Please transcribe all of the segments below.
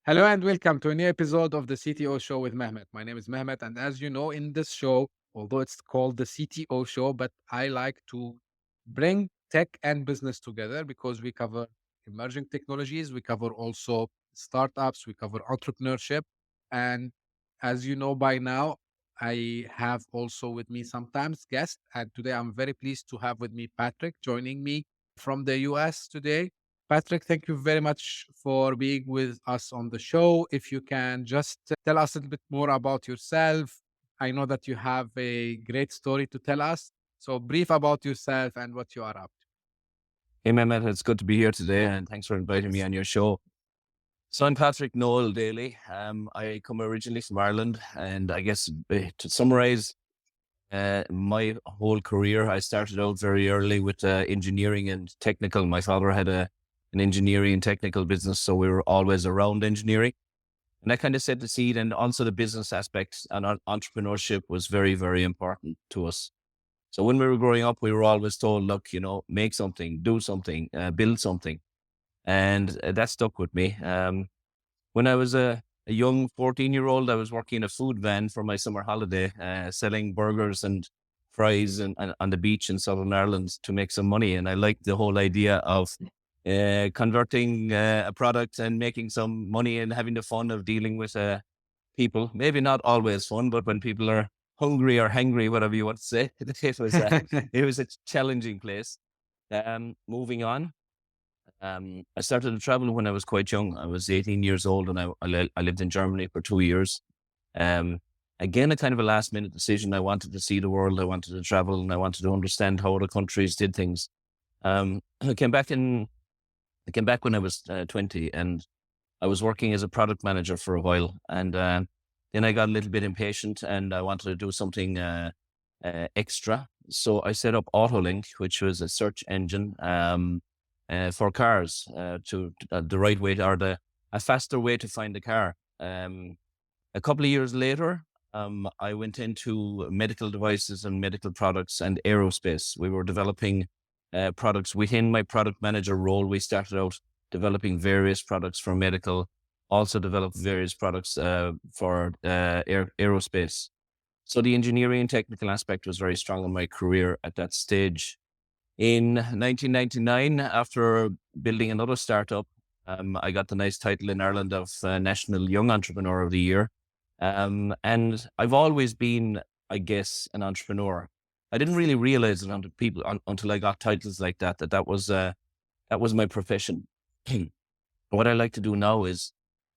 Hello and welcome to a new episode of the CTO Show with Mehmet. My name is Mehmet, and as you know, in this show, although it's called the CTO Show, but I like to bring tech and business together because we cover emerging technologies, we cover also startups, we cover entrepreneurship. And as you know by now, I have also with me sometimes guests, and today I'm very pleased to have with me Patrick joining me from the US today. Patrick, thank you very much for being with us on the show. If you can just tell us a little bit more about yourself. I know that you have a great story to tell us. So, brief about yourself and what you are up Hey, Mehmet, it's good to be here today, and thanks for inviting me on your show. So I'm Patrick Noel Daly. I come originally from Ireland, and I guess to summarize my whole career, I started out very early with engineering and technical. My father had an engineering and technical business, so we were always around engineering. And that kind of set the seed, and also the business aspects and entrepreneurship was very, very important to us. So when we were growing up, we were always told, look, make something, do something, build something. And that stuck with me. When I was a young 14-year-old, I was working in a food van for my summer holiday, selling burgers and fries and on the beach in Southern Ireland to make some money. And I liked the whole idea of converting a product and making some money and having the fun of dealing with people. Maybe not always fun, but when people are hungry or hangry, whatever you want to say, to. it was a challenging place. Moving on, I started to travel when I was quite young. I was 18 years old, and I lived in Germany for 2 years. Um, Again, a kind of a last minute decision. I wanted to see the world. I wanted to travel, and I wanted to understand how other countries did things. I came back when I was 20, and I was working as a product manager for a while, and then I got a little bit impatient, and I wanted to do something extra. So I set up Autolink, which was a search engine for cars, to the right way or a faster way to find a car. A couple of years later, I went into medical devices and medical products and aerospace. We were developing products within my product manager role. We started out developing various products for medical, also developed various products for aerospace. So the engineering and technical aspect was very strong in my career at that stage. In 1999, after building another startup, I got the nice title in Ireland of National Young Entrepreneur of the Year. And I've always been, I guess, an entrepreneur. I didn't really realize it until I got titles like that was my profession. What I like to do now is,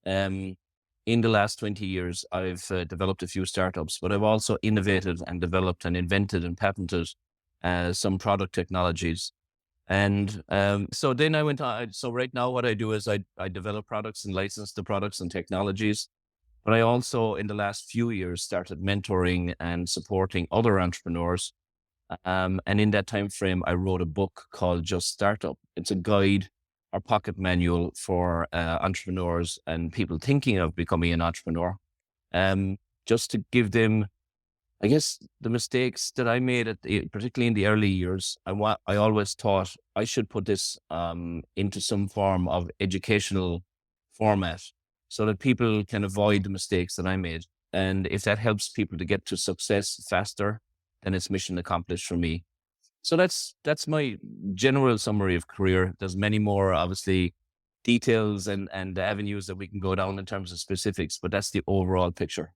um, in the last 20 years, I've developed a few startups, but I've also innovated and developed and invented and patented some product technologies. And so then I went on. So right now, what I do is I develop products and license the products and technologies. But I also, in the last few years, started mentoring and supporting other entrepreneurs. And in that time frame, I wrote a book called Just Startup. It's a guide or pocket manual for entrepreneurs and people thinking of becoming an entrepreneur. Um, just to give them, I guess, the mistakes that I made particularly in the early years. I always thought I should put this into some form of educational format so that people can avoid the mistakes that I made. And if that helps people to get to success faster, then it's mission accomplished for me. So that's my general summary of career. There's many more, obviously, details and avenues that we can go down in terms of specifics, but that's the overall picture.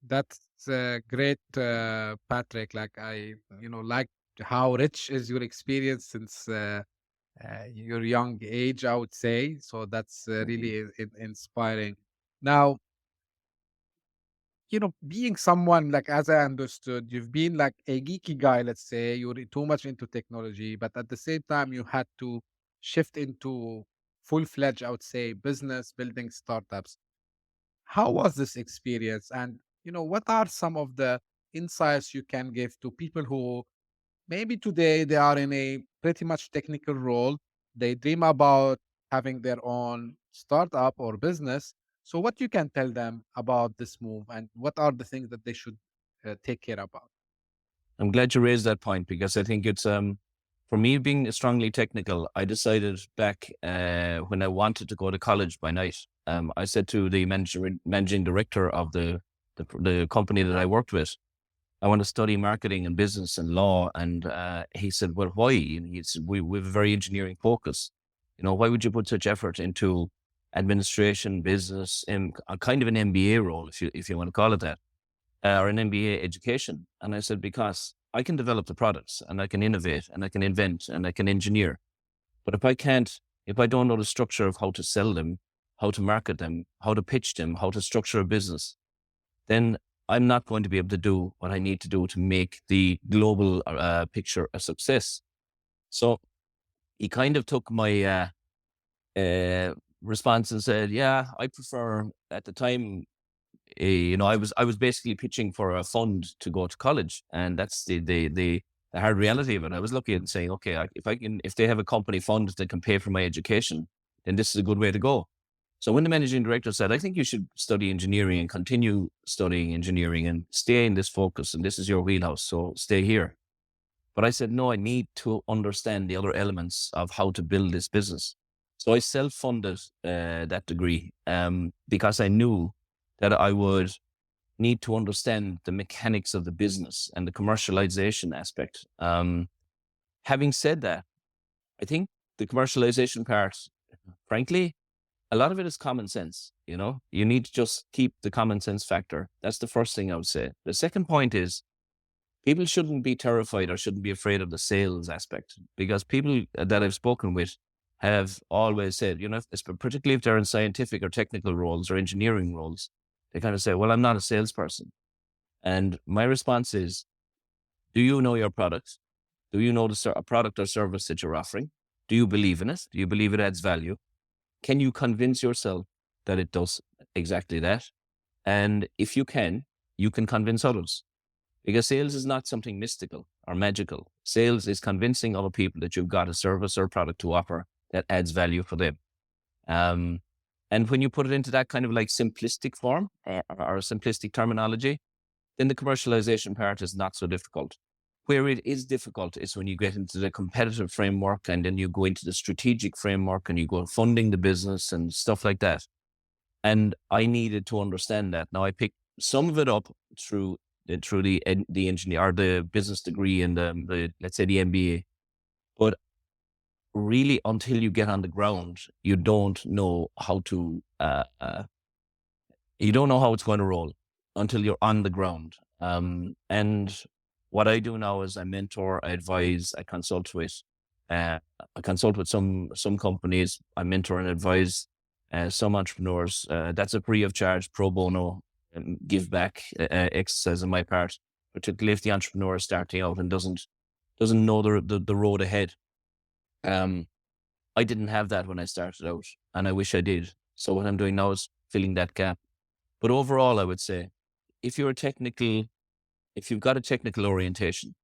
That's great, Patrick. Like how rich is your experience since your young age, I would say. So that's really inspiring. Now, being someone like, as I understood, you've been like a geeky guy, let's say, you're too much into technology, but at the same time, you had to shift into full fledged, I would say, business building startups. How was this experience? And, what are some of the insights you can give to people who maybe today they are in a pretty much technical role. They dream about having their own startup or business. So, what you can tell them about this move, and what are the things that they should take care about? I'm glad you raised that point because I think it's For me, being strongly technical, I decided back when I wanted to go to college by night. I said to the managing director of the company that I worked with, I want to study marketing and business and law. And he said, well, why? And he said, we have a very engineering focus. Why would you put such effort into administration, business, and a kind of an MBA role, if you want to call it that, or an MBA education? And I said, because I can develop the products and I can innovate and I can invent and I can engineer. But if I don't know the structure of how to sell them, how to market them, how to pitch them, how to structure a business, then I'm not going to be able to do what I need to do to make the global picture a success. So he kind of took my response and said, "Yeah, I prefer." At the time, I was basically pitching for a fund to go to college, and that's the hard reality of it. I was looking at it and saying, "Okay, if they have a company fund that can pay for my education, then this is a good way to go." So when the managing director said, "I think you should study engineering and continue studying engineering and stay in this focus, and this is your wheelhouse, so stay here." But I said, no, I need to understand the other elements of how to build this business. So I self-funded that degree because I knew that I would need to understand the mechanics of the business and the commercialization aspect. Having said that, I think the commercialization part, frankly, a lot of it is common sense. You need to just keep the common sense factor. That's the first thing I would say. The second point is people shouldn't be terrified or shouldn't be afraid of the sales aspect, because people that I've spoken with have always said, particularly if they're in scientific or technical roles or engineering roles, they kind of say, well, I'm not a salesperson. And my response is, do you know your product? Do you know a product or service that you're offering? Do you believe in it? Do you believe it adds value? Can you convince yourself that it does exactly that? And if you can convince others. Because sales is not something mystical or magical. Sales is convincing other people that you've got a service or product to offer that adds value for them. And when you put it into that kind of like simplistic form or simplistic terminology, then the commercialization part is not so difficult. Where it is difficult is when you get into the competitive framework and then you go into the strategic framework and you go funding the business and stuff like that. And I needed to understand that. Now I picked some of it up through the engineer or the business degree and the let's say the MBA, but really until you get on the ground, you don't know how to you don't know how it's going to roll until you're on the ground. And what I do now is I mentor, I advise, I consult with. I consult with some companies. I mentor and advise some entrepreneurs. That's a free of charge, pro bono, give back exercise on my part, particularly if the entrepreneur is starting out and doesn't know the road ahead. I didn't have that when I started out, and I wish I did. So what I'm doing now is filling that gap. But overall, I would say, if you've got a technical orientation,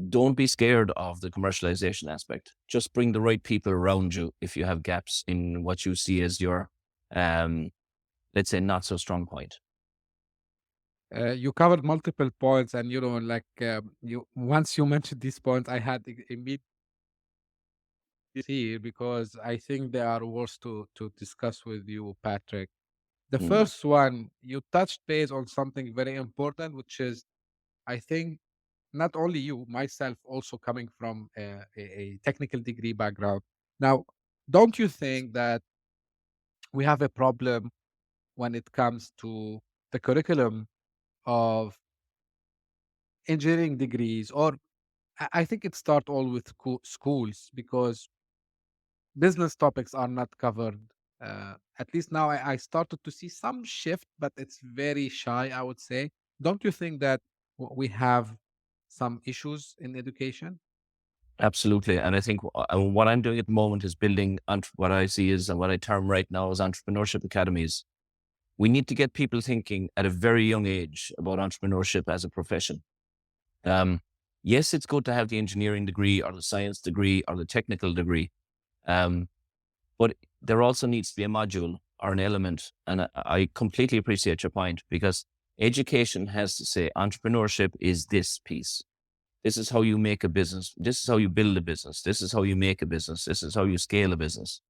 don't be scared of the commercialization aspect. Just bring the right people around you if you have gaps in what you see as your, let's say, not so strong point. You covered multiple points, and you once you mentioned these points, I had immediately here because I think they are worth to discuss with you, Patrick. The Mm, first one, you touched base on something very important, which is, I think, not only you, myself, also coming from a technical degree background. Now, don't you think that we have a problem when it comes to the curriculum of engineering degrees? Or I think it starts all with schools, because business topics are not covered. At least now I started to see some shift, but it's very shy, I would say. Don't you think that we have some issues in education? absolutely. And I think what I'm doing at the moment is building what I see is, and what I term right now as entrepreneurship academies. We need to get people thinking at a very young age about entrepreneurship as a profession. Yes, it's good to have the engineering degree or the science degree or the technical degree. Um, but there also needs to be a module or an element. And I completely appreciate your point, because education has to say entrepreneurship is this piece. This is how you make a business. This is how you build a business. This is how you make a business. This is how you scale a business,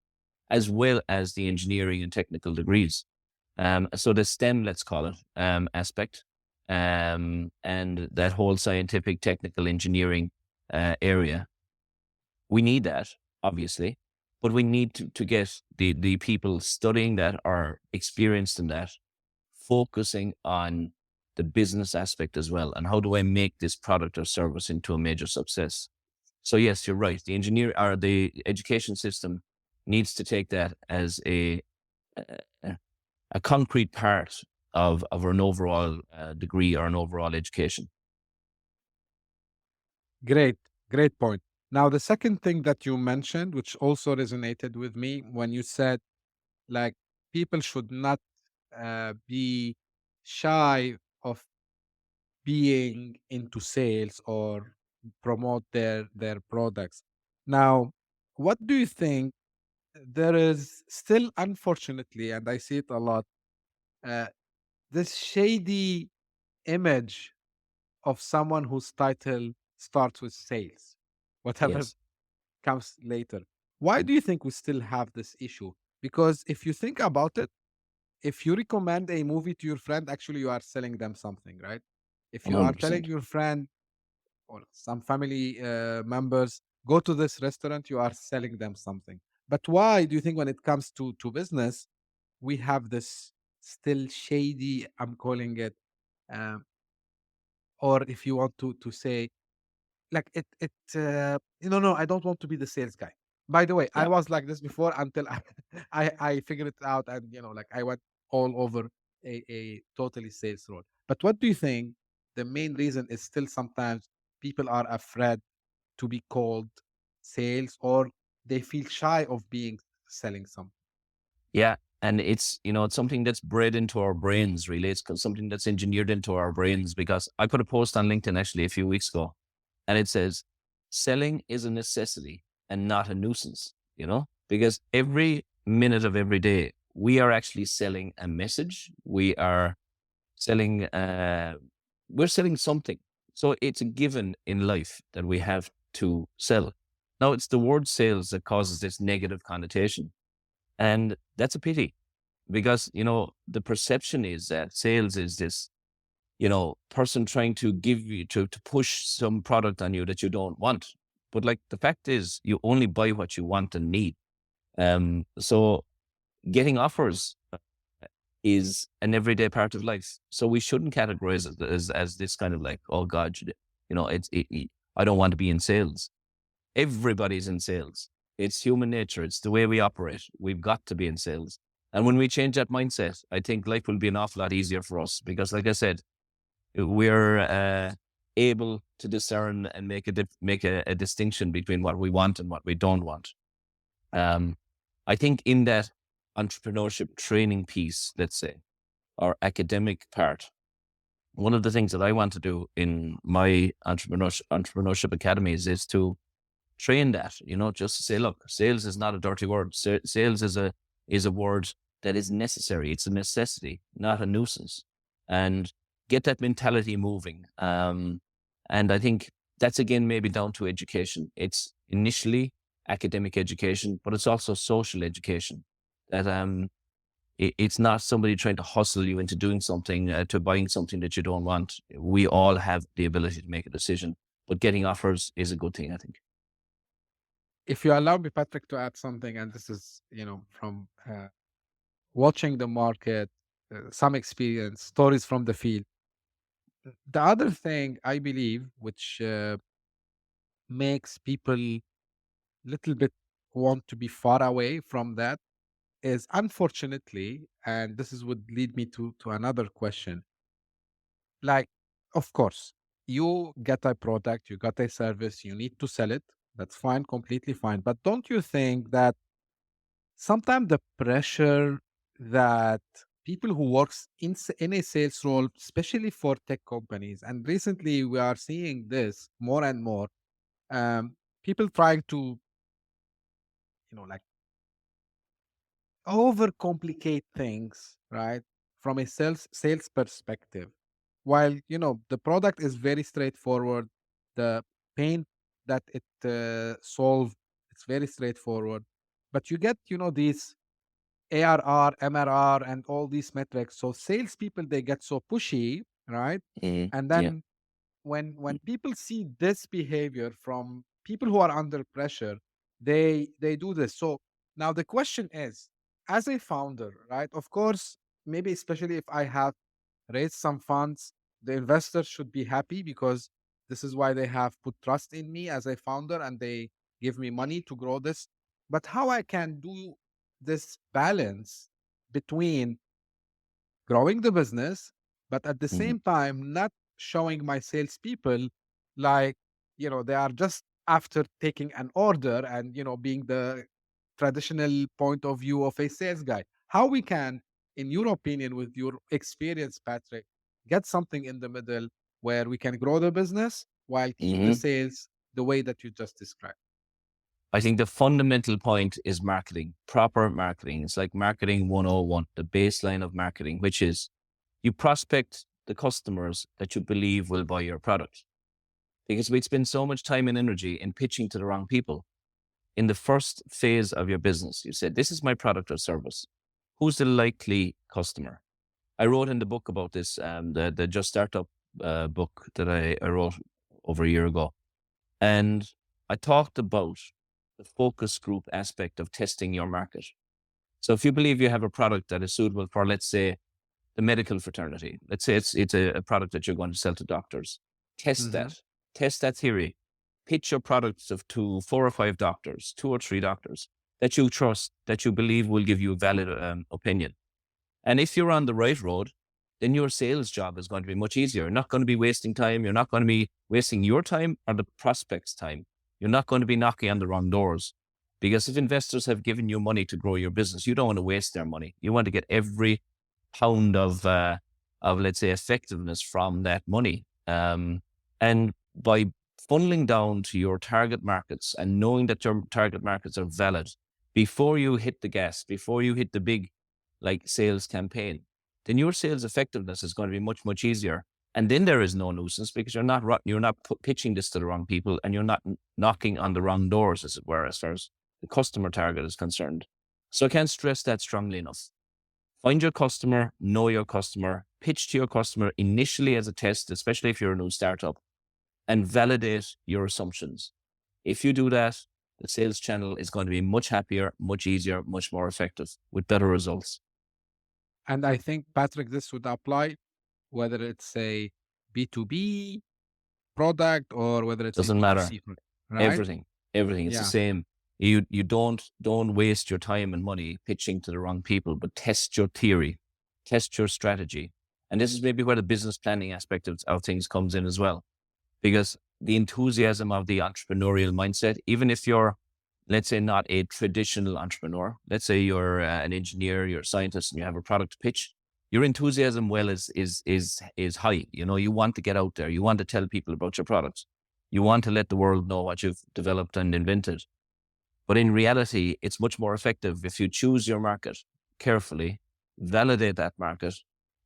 as well as the engineering and technical degrees. So the STEM, let's call it, aspect, and that whole scientific, technical, engineering area. We need that, obviously, but we need to get the people studying that or experienced in that, focusing on the business aspect as well. And how do I make this product or service into a major success? So yes, you're right. The engineer or the education system needs to take that as a, a concrete part of an overall degree or an overall education. Great, great point. Now, the second thing that you mentioned, which also resonated with me when you said, like, people should not be shy of being into sales or promote their products. Now, what do you think? There is still, unfortunately, and I see it a lot, uh, this shady image of someone whose title starts with sales, whatever Yes. comes later. Why do you think we still have this issue? Because if you think about it, if you recommend a movie to your friend, actually you are selling them something, right? If you are telling 100%. your friend or some family members, go to this restaurant, you are selling them something. But why do you think when it comes to business, we have this still shady, I'm calling it, um, or if you want to say, like no, I don't want to be the sales guy. By the way, I Yeah. was like this before until I figured it out, and like I went all over a totally sales role. But what do you think the main reason is still sometimes people are afraid to be called sales, or they feel shy of being selling something? Yeah. And it's something that's bred into our brains, really. It's something that's engineered into our brains because I put a post on LinkedIn actually a few weeks ago and it says, selling is a necessity and not a nuisance, because every minute of every day, we are actually selling a message. Selling, uh, we're selling something. So it's a given in life that we have to sell. Now it's the word sales that causes this negative connotation. And that's a pity because the perception is that sales is this person trying to give you to push some product on you that you don't want. But like the fact is you only buy what you want and need. So getting offers is an everyday part of life. So we shouldn't categorize it as this kind of like, oh God, I don't want to be in sales. Everybody's in sales. It's human nature. It's the way we operate. We've got to be in sales. And when we change that mindset, I think life will be an awful lot easier for us because, like I said, we're able to discern and make a distinction between what we want and what we don't want. Um, I think in that entrepreneurship training piece, let's say, or academic part, one of the things that I want to do in my entrepreneurship academies is to train that, just to say, look, sales is not a dirty word. Sales is a word that is necessary. It's a necessity, not a nuisance. And get that mentality moving. And I think that's again maybe down to education. It's initially academic education, but it's also social education. That it's not somebody trying to hustle you into doing something, to buying something that you don't want. We all have the ability to make a decision, but getting offers is a good thing, I think. If you allow me, Patrick, to add something, and this is, from watching the market, some experience, stories from the field. The other thing I believe, which makes people little bit want to be far away from that, is unfortunately, and this is would lead me to another question. Like, of course, you get a product, you got a service, you need to sell it. That's fine, completely fine. But don't you think that sometimes the pressure that people who works in a sales role, especially for tech companies, and recently we are seeing this more and more, people trying to, like, overcomplicate things, right? From a sales perspective, while the product is very straightforward. the pain that it solve. It's very straightforward. But you get, these ARR, MRR, and all these metrics. So salespeople, they get so pushy, right? Hmm. And Yeah. then when people see this behavior from people who are under pressure, they do this. So now the question is, as a founder, right? Of course, maybe especially if I have raised some funds, the investors should be happy because this is why they have put trust in me as a founder and they give me money to grow this. But how I can do this balance between growing the business, but at the Hmm. same time, not showing my salespeople like, they are just after taking an order and, being the traditional point of view of a sales guy. How we can, in your opinion, with your experience, Patrick, get something in the middle where we can grow the business while keep the Hmm. sales the way that you just described? I think the fundamental point is marketing, proper marketing. It's like marketing 101, the baseline of marketing, which is you prospect the customers that you believe will buy your product. Because we spend so much time and energy in pitching to the wrong people. In the first phase of your business, you said, this is my product or service. Who's the likely customer? I wrote in the book about this, the Just Startup book that I wrote over a year ago. And I talked about the focus group aspect of testing your market. So if you believe you have a product that is suitable for, let's say, the medical fraternity, let's say it's a product that you're going to sell to doctors, test Hmm. that, test that theory, pitch your products to 4 or 5 doctors, 2 or 3 doctors that you trust, that you believe will give you a valid opinion. And if you're on the right road, then your sales job is going to be much easier. You're not going to be wasting time. You're not going to be wasting your time or the prospect's time. You're not going to be knocking on the wrong doors. Because if investors have given you money to grow your business, you don't want to waste their money. You want to get every pound of let's say, effectiveness from that money. And by funneling down to your target markets and knowing that your target markets are valid before you hit the gas, before you hit the big like sales campaign, then your sales effectiveness is going to be much, much easier. And then there is no nuisance because you're not pitching this to the wrong people and you're not knocking on the wrong doors, as it were, as far as the customer target is concerned. So I can't stress that strongly enough. Find your customer, know your customer, pitch to your customer initially as a test, especially if you're a new startup, and validate your assumptions. If you do that, the sales channel is going to be much happier, much easier, much more effective with better results. And I think, Patrick, this would apply whether it's a B2B product or whether it's a Doesn't matter. B2C, right? Everything, everything. It's the Yeah. same. You don't waste your time and money pitching to the wrong people, but test your theory, test your strategy. And this is maybe where the business planning aspect of things comes in as well. Because the enthusiasm of the entrepreneurial mindset, even if you're, let's say, not a traditional entrepreneur, let's say you're an engineer, you're a scientist, and you have a product to pitch, your enthusiasm well is high. You know, you want to get out there, you want to tell people about your product, you want to let the world know what you've developed and invented. But in reality, it's much more effective if you choose your market carefully, validate that market,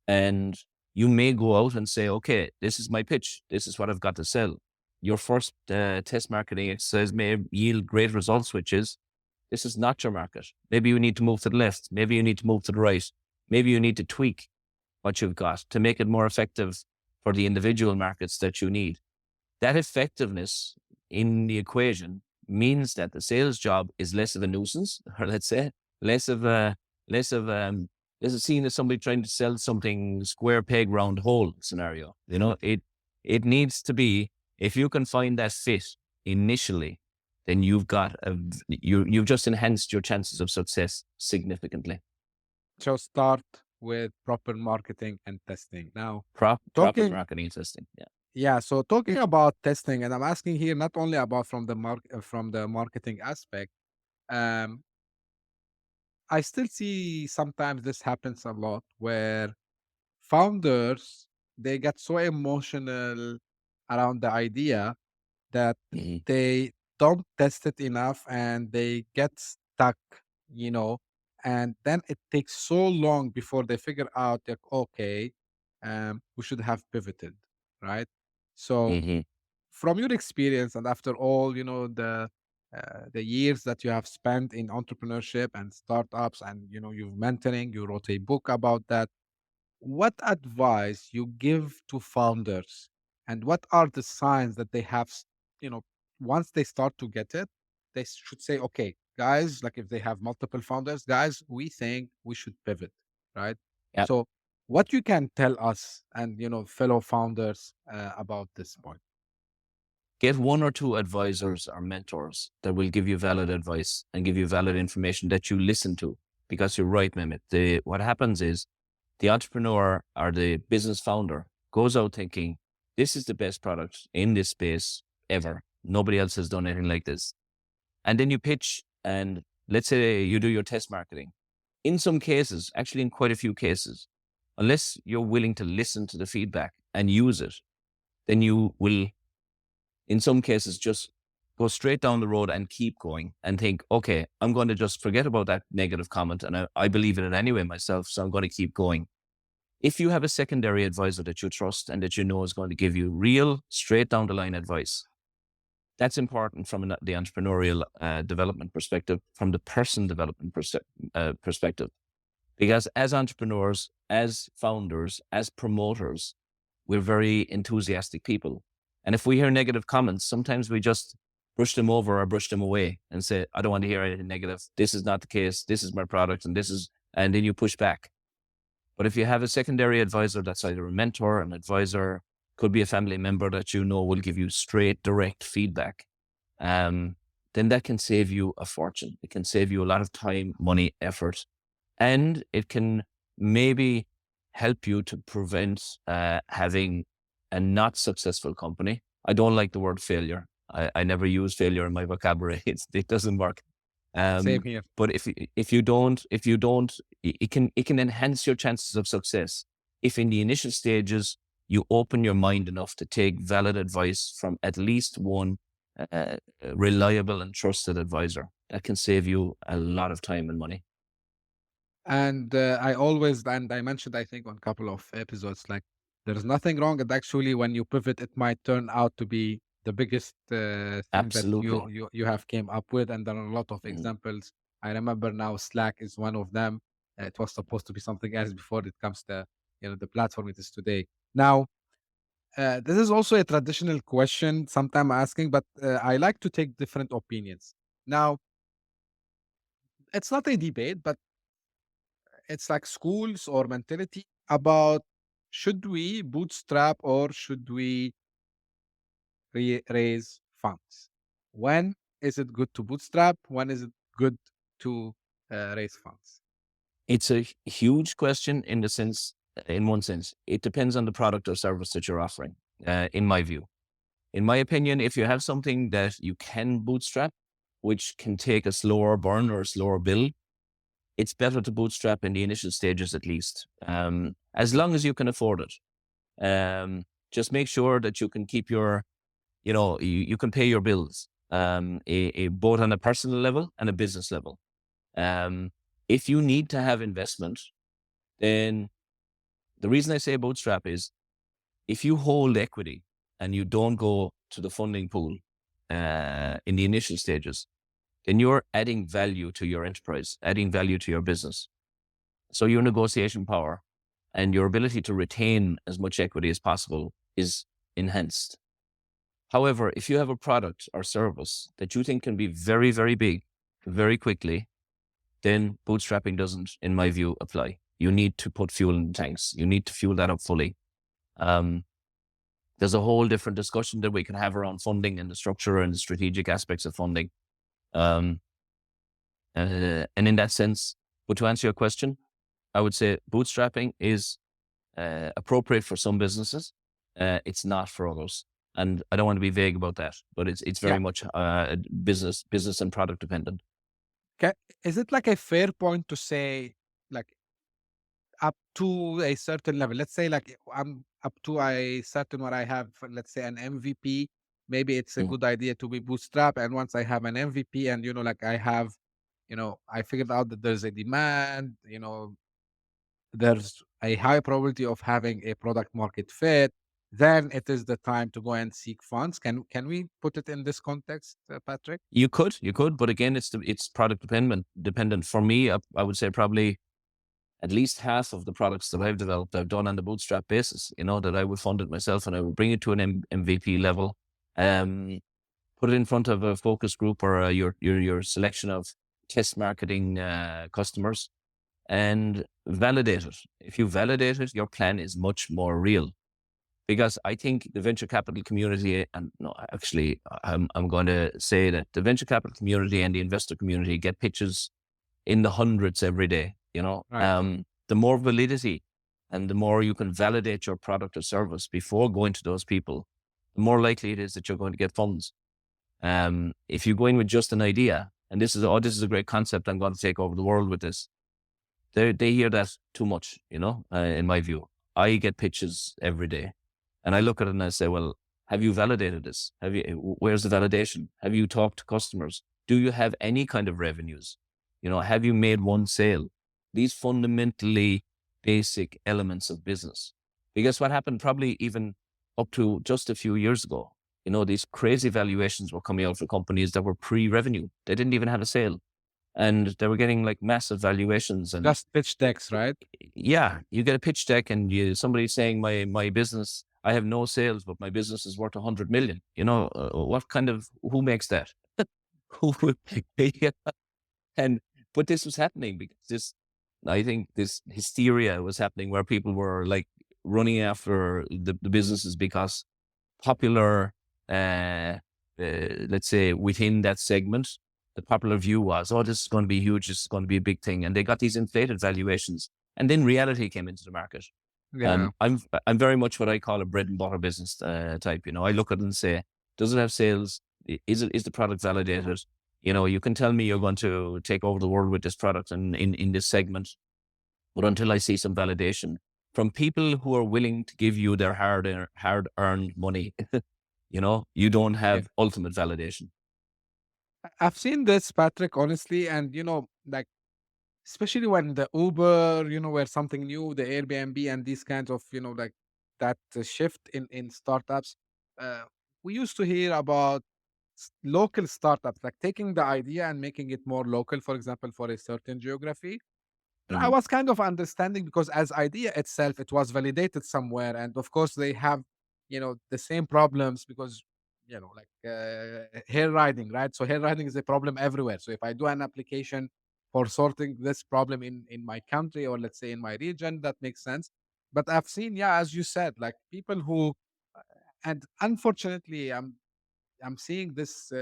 and you may go out and say, okay, this is my pitch. This is what I've got to sell. Your first test marketing exercise may yield great results, which is this is not your market. Maybe you need to move to the left. Maybe you need to move to the right. Maybe you need to tweak what you've got to make it more effective for the individual markets that you need. That effectiveness in the equation means that the sales job is less of a nuisance, or let's say less of a less of less of seen as somebody trying to sell something square peg round hole scenario. You know, it needs to be, if you can find that fit initially, then you've just enhanced your chances of success significantly. So start with proper marketing and testing. Now, Proper talking, marketing and testing. Yeah. yeah, so talking about testing, and I'm asking here not only about from the marketing aspect. Um, I still see sometimes this happens a lot where founders, they get so emotional around the idea that Hmm. they don't test it enough and they get stuck, you know, and then it takes so long before they figure out that, okay, we should have pivoted, right? So Hmm. from your experience and after all, the years that you have spent in entrepreneurship and startups, and you've mentoring, you wrote a book about that. What advice you give to founders, and what are the signs that they have, you know, once they start to get it, they should say, okay, guys, like if they have multiple founders, guys, we think we should pivot, right? Yeah. So, what you can tell us and, fellow founders about this point? Get one or two advisors or mentors that will give you valid advice and give you valid information that you listen to. Because you're right, Mehmet. What happens is the entrepreneur or the business founder goes out thinking, this is the best product in this space ever. Nobody else has done anything like this. And then you pitch, and let's say you do your test marketing. In some cases, actually in quite a few cases, unless you're willing to listen to the feedback and use it, then you will, in some cases, just go straight down the road and keep going and think, okay, I'm going to just forget about that negative comment. And I believe in it anyway myself. So I'm going to keep going. If you have a secondary advisor that you trust and that you know is going to give you real, straight down the line advice, that's important from the entrepreneurial development perspective, from the person development perspective. Because as entrepreneurs, as founders, as promoters, we're very enthusiastic people. And if we hear negative comments, sometimes we just brush them over or brush them away and say, I don't want to hear anything negative. This is not the case. This is my product. And then you push back. But if you have a secondary advisor that's either a mentor, an advisor, could be a family member that you know will give you straight, direct feedback, then that can save you a fortune. It can save you a lot of time, money, effort, and it can maybe help you to prevent having a not successful company. I don't like the word failure. I never use failure in my vocabulary. It doesn't work. Same here. But if you don't, it can enhance your chances of success if in the initial stages you open your mind enough to take valid advice from at least one reliable and trusted advisor. That can save you a lot of time and money. And I mentioned, I think, on a couple of episodes, like there's nothing wrong. And actually, when you pivot, it might turn out to be the biggest thing that you, Absolutely. you you have came up with. And there are a lot of Mm. examples. I remember now Slack is one of them. It was supposed to be something else before it comes to the platform it is today. Now, this is also a traditional question, sometime asking, but I like to take different opinions. Now, it's not a debate, but it's like schools or mentality about should we bootstrap or should we raise funds? When is it good to bootstrap? When is it good to raise funds? It's a huge question in the sense, in one sense, it depends on the product or service that you're offering, in my view. In my opinion, if you have something that you can bootstrap, which can take a slower burn or a slower build, it's better to bootstrap in the initial stages at least, as long as you can afford it. Just make sure that you can keep you can pay your bills, both on a personal level and a business level. Um, if you need to have investment, then the reason I say bootstrap is if you hold equity and you don't go to the funding pool in the initial stages, then you're adding value to your enterprise, adding value to your business. So your negotiation power and your ability to retain as much equity as possible is enhanced. However, if you have a product or service that you think can be very, very big very quickly, then bootstrapping doesn't, in my view, apply. You need to put fuel in the tanks. You need to fuel that up fully. Um, there's a whole different discussion that we can have around funding and the structure and the strategic aspects of funding. And in that sense, but to answer your question, I would say bootstrapping is appropriate for some businesses. It's not for others. And I don't want to be vague about that, but it's Yeah. very much business and product dependent. Is it like a fair point to say, like, up to a certain level? Let's say, like, I'm up to a certain where I have, let's say, an MVP. Maybe it's a Mm. good idea to be bootstrap. And once I have an MVP and, like I have, I figured out that there's a demand, there's a high probability of having a product market fit. then it is the time to go and seek funds. Can we put it in this context, Patrick? You could, but again, it's product dependent. For me, I would say probably at least half of the products that I've developed, I've done on the bootstrap basis. That I would fund it myself and I would bring it to an MVP level. Um, Put it in front of a focus group or your selection of test marketing customers and validate it. If you validate it, your plan is much more real. Because I think the venture capital community, and no, actually, I'm going to say that the venture capital community and the investor community get pitches in the hundreds every day. Right. The more validity and the more you can validate your product or service before going to those people, the more likely it is that you're going to get funds. If you go in with just an idea, and this is a great concept, I'm going to take over the world with this. They hear that too much, in my view. I get pitches every day and I look at it and I say, well, have you validated this? Where's the validation? Have you talked to customers? Do you have any kind of revenues? Have you made one sale? These fundamentally basic elements of business. Because what happened probably even up to just a few years ago, these crazy valuations were coming out for companies that were pre-revenue. They didn't even have a sale and they were getting like massive valuations. And Just pitch decks, right? yeah, you get a pitch deck and somebody saying my business, I have no sales, but my business is worth 100 million. Who makes that? Who would pay? And, but this was happening because I think this hysteria was happening where people were like running after the businesses because popular, let's say within that segment, the popular view was, oh, this is going to be huge. This is going to be a big thing. And they got these inflated valuations. And then reality came into the market. Yeah. I'm very much what I call a bread and butter business type. I look at it and say, does it have sales? Is the product validated? You can tell me you're going to take over the world with this product and in this segment, but until I see some validation from people who are willing to give you their hard-earned money, you don't Yeah. have ultimate validation. I've seen this, Patrick, honestly, and like especially when the Uber, were something new, the Airbnb and these kinds of, like that shift in startups. Uh, we used to hear about local startups, like taking the idea and making it more local, for example, for a certain geography. And I Mhm. was kind of understanding because as idea itself, it was validated somewhere, and of course they have, the same problems because, like hair riding, right? So hair riding is a problem everywhere. So if I do an application for sorting this problem in my country or let's say in my region, that makes sense. But I've seen, yeah, as you said, like people who, and unfortunately, I'm seeing this.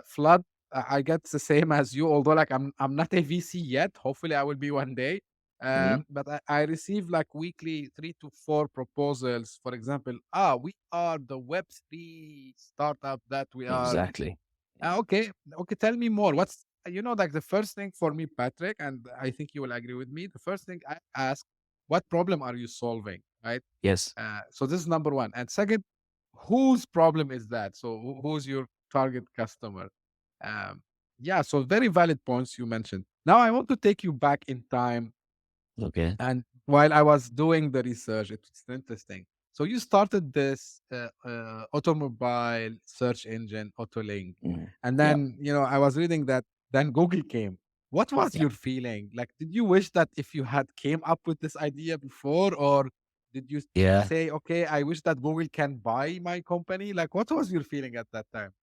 Flood, I get the same as you, although like I'm not a VC yet. Hopefully, I will be one day. Mhm. But I receive like weekly 3 to 4 proposals. For example, we are the Web3 startup that we are. Exactly. Okay, okay. Tell me more. What's like the first thing for me, Patrick, and I think you will agree with me. The first thing I ask, what problem are you solving, right? Yes. So this is number one. And second, whose problem is that? So who's your target customer? Um, yeah, so very valid points you mentioned. Now I want to take you back in time. Okay. And while I was doing the research, it's interesting. So you started this automobile search engine, Autolink. Mhm. And Yeah. then, I was reading that then Google came. What was Yeah. your feeling? Like, did you wish that if you had came up with this idea before, or did you Yeah. say, okay, I wish that Google can buy my company? Like, what was your feeling at that time?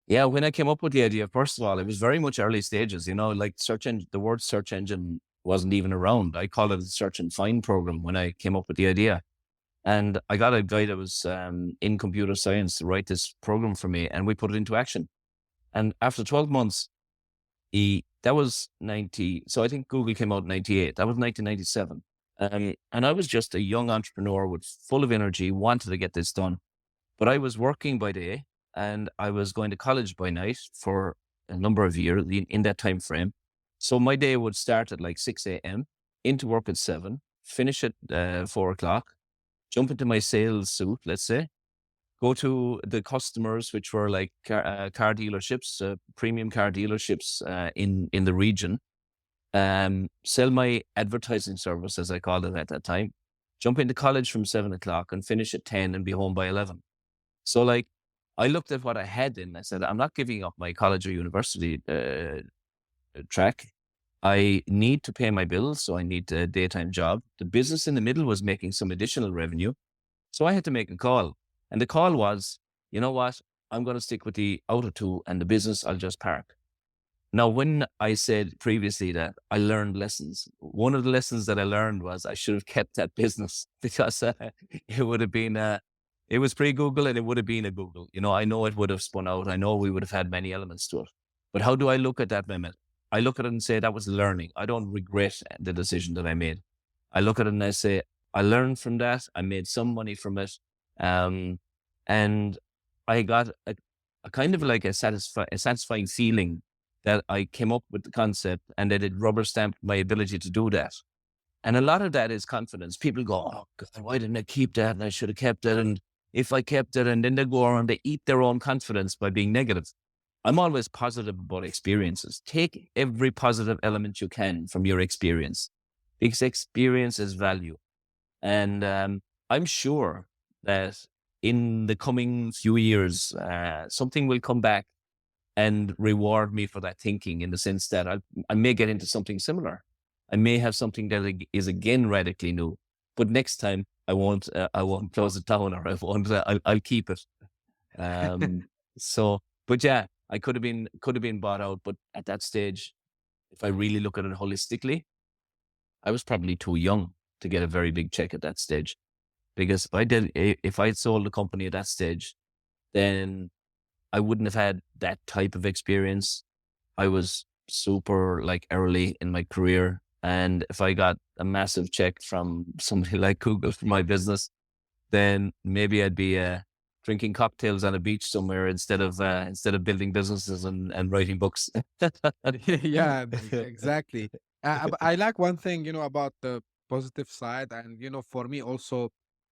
Yeah, when I came up with the idea, first of all, it was very much early stages, like the word search engine wasn't even around. I call it a search and find program when I came up with the idea. And I got a guy that was in computer science to write this program for me, and we put it into action. And after 12 months, that was 90. So I think Google came out in 98. That was 1997. And I was just a young entrepreneur with full of energy, wanted to get this done. But I was working by day and I was going to college by night for a number of years in that time frame. So my day would start at like 6 a.m., into work at 7, finish at 4 o'clock, jump into my sales suit, let's say, go to the customers, which were like car dealerships, premium car dealerships in the region, sell my advertising service, as I called it at that time. jump into college from 7 o'clock and finish at 10 and be home by 11. So like, I looked at what I had and I said, I'm not giving up my college or university track. I need to pay my bills, so I need a daytime job. The business in the middle was making some additional revenue. So I had to make a call. And the call was, you know what? I'm going to stick with the outer two and the business, I'll just park. Now, when I said previously that I learned lessons, one of the lessons that I learned was I should have kept that business because it would have been, it was pre-Google and it would have been a Google. You know, I know it would have spun out. I know we would have had many elements to it. But how do I look at that, Mehmet? I look at it and say that was learning. I don't regret the decision that I made. I look at it and I say, I learned from that. I made some money from it. Um, and I got a kind of like a satisfying feeling that I came up with the concept and that it rubber stamped my ability to do that. And a lot of that is confidence. People go, oh God, why didn't I keep that? And I should have kept it. And if I kept it, and then they go around, they eat their own confidence by being negative. I'm always positive about experiences. Take every positive element you can from your experience because experience is value. And I'm sure that in the coming few years, something will come back and reward me for that thinking in the sense that I may get into something similar. I may have something that is again radically new, but next time I won't close it down or I won't, I'll keep it. Um, so, but yeah, I could have been bought out, but at that stage, if I really look at it holistically, I was probably too young to get a very big check at that stage. Because if I had sold the company at that stage, then I wouldn't have had that type of experience. I was super like early in my career. And if I got a massive check from somebody like Google for my business, then maybe I'd be drinking cocktails on a beach somewhere instead of building businesses and writing books. Yeah, exactly. But I like one thing, about the positive side, and for me also,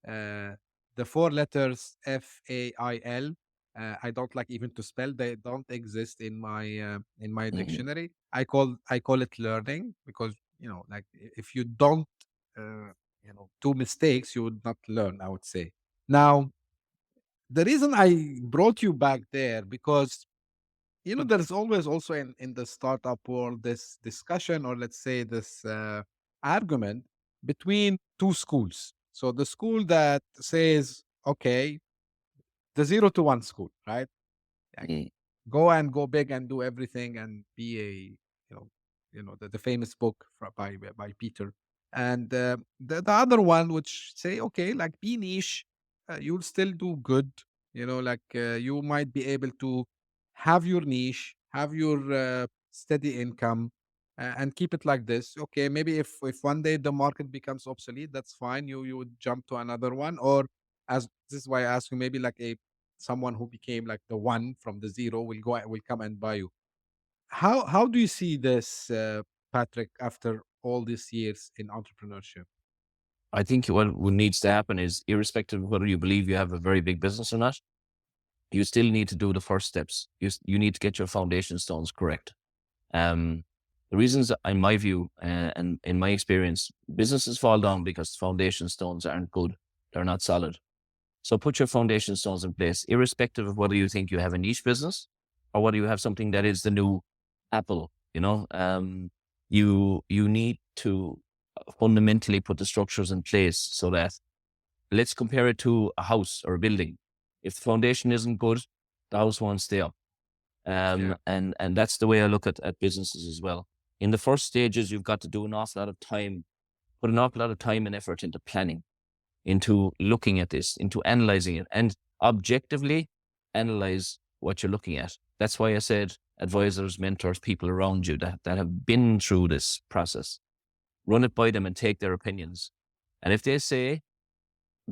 uh, the four letters FAIL. I don't like even to spell; they don't exist in my Mhm. dictionary. I call it learning because like if you don't, uh, do mistakes, you would not learn. I would say. Now, the reason I brought you back there because there's always also in the startup world this discussion, or let's say this argument between two schools. So the school that says, okay, the 0 to 1 school, right? Like, Mhm. go big and do everything and be a the famous book by Peter, and the other one which say, okay, like be niche, you'll still do good, like you might be able to have your niche, have your steady income, and keep it like this. Okay, maybe if one day the market becomes obsolete, that's fine, you would jump to another one, or as this is why I ask you, maybe like a someone who became like the one from the zero will come and buy you. How do you see this, Patrick, after all these years in entrepreneurship? I think what needs to happen is, irrespective of whether you believe you have a very big business or not, you still need to do the first steps. You need to get your foundation stones correct. Um, the reasons, in my view, and in my experience, businesses fall down because foundation stones aren't good. They're not solid. So put your foundation stones in place, irrespective of whether you think you have a niche business or whether you have something that is the new Apple. You need to fundamentally put the structures in place so that, let's compare it to a house or a building. If the foundation isn't good, the house won't stay up. Yeah. And that's the way I look at businesses as well. In the first stages, you've got to do an awful lot of time, put an awful lot of time and effort into planning, into looking at this, into analyzing it, and objectively analyze what you're looking at. That's why I said advisors, mentors, people around you that have been through this process. Run it by them and take their opinions. And if they say,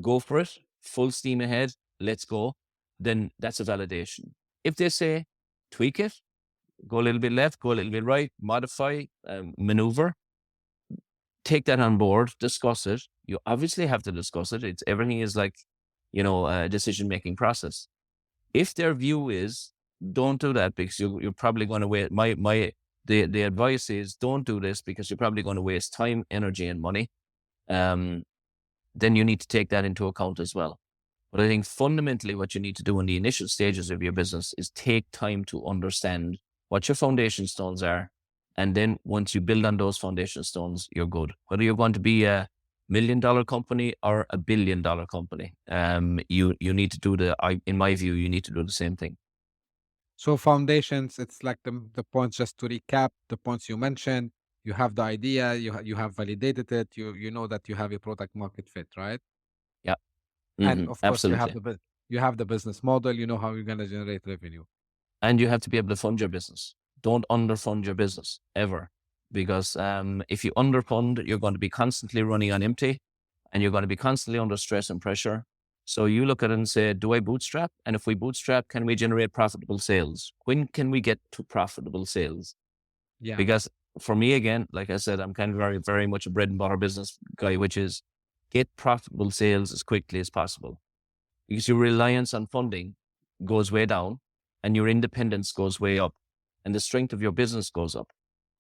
go for it, full steam ahead, let's go, then that's a validation. If they say, tweak it, go a little bit left, go a little bit right, modify, maneuver, take that on board, discuss it. You obviously have to discuss it. Everything is like, a decision-making process. If their view is, don't do that because you're probably going to waste, the advice is, don't do this because you're probably going to waste time, energy, and money. Um, then you need to take that into account as well. But I think fundamentally what you need to do in the initial stages of your business is take time to understand what your foundation stones are. And then once you build on those foundation stones, you're good. Whether you're going to be a $1 million company or a $1 billion company, you need to do in my view, you need to do the same thing. So foundations, it's like the points, just to recap the points you mentioned. You have the idea, you have validated it, you know that you have a product market fit, right? Yeah. And of course, Absolutely. you have the business model, you know how you're gonna generate revenue. And you have to be able to fund your business. Don't underfund your business ever, because if you underfund, you're going to be constantly running on empty, and you're going to be constantly under stress and pressure. So you look at it and say, do I bootstrap? And if we bootstrap, can we generate profitable sales? When can we get to profitable sales? Yeah, Because for me, again, like I said, I'm kind of very, very much a bread and butter business guy, which is get profitable sales as quickly as possible, because your reliance on funding goes way down and your independence goes way up and the strength of your business goes up.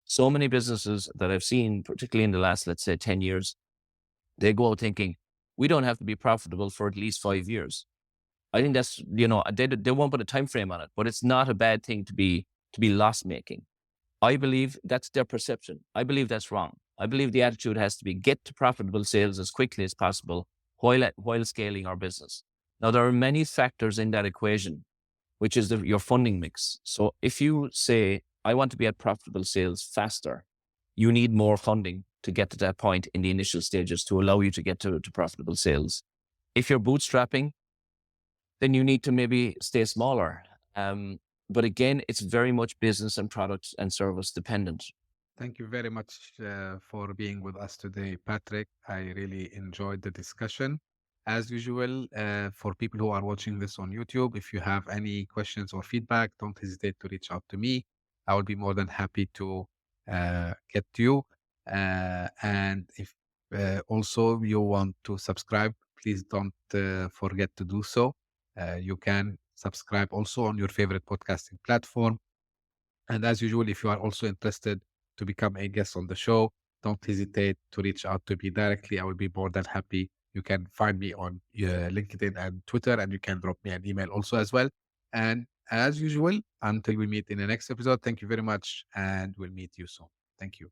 So many businesses that I've seen, particularly in the last, let's say 10 years, they go out thinking, we don't have to be profitable for at least 5 years. I think that's, they won't put a time frame on it, but it's not a bad thing to be loss making. I believe that's their perception. I believe that's wrong. I believe the attitude has to be get to profitable sales as quickly as possible while scaling our business. Now, there are many factors in that equation, which is your funding mix. So if you say, I want to be at profitable sales faster, you need more funding to get to that point in the initial stages to allow you to get to profitable sales. If you're bootstrapping, then you need to maybe stay smaller. But again, it's very much business and product and service dependent. thank you very much for being with us today, Patrick. I really enjoyed the discussion. As usual, for people who are watching this on YouTube, if you have any questions or feedback, don't hesitate to reach out to me. I will be more than happy to get to you. And if also you want to subscribe, please don't forget to do so. You can subscribe also on your favorite podcasting platform. And as usual, if you are also interested to become a guest on the show, don't hesitate to reach out to me directly. I will be more than happy. You can find me on LinkedIn and Twitter, and you can drop me an email also as well. And as usual, until we meet in the next episode, thank you very much, and we'll meet you soon. Thank you.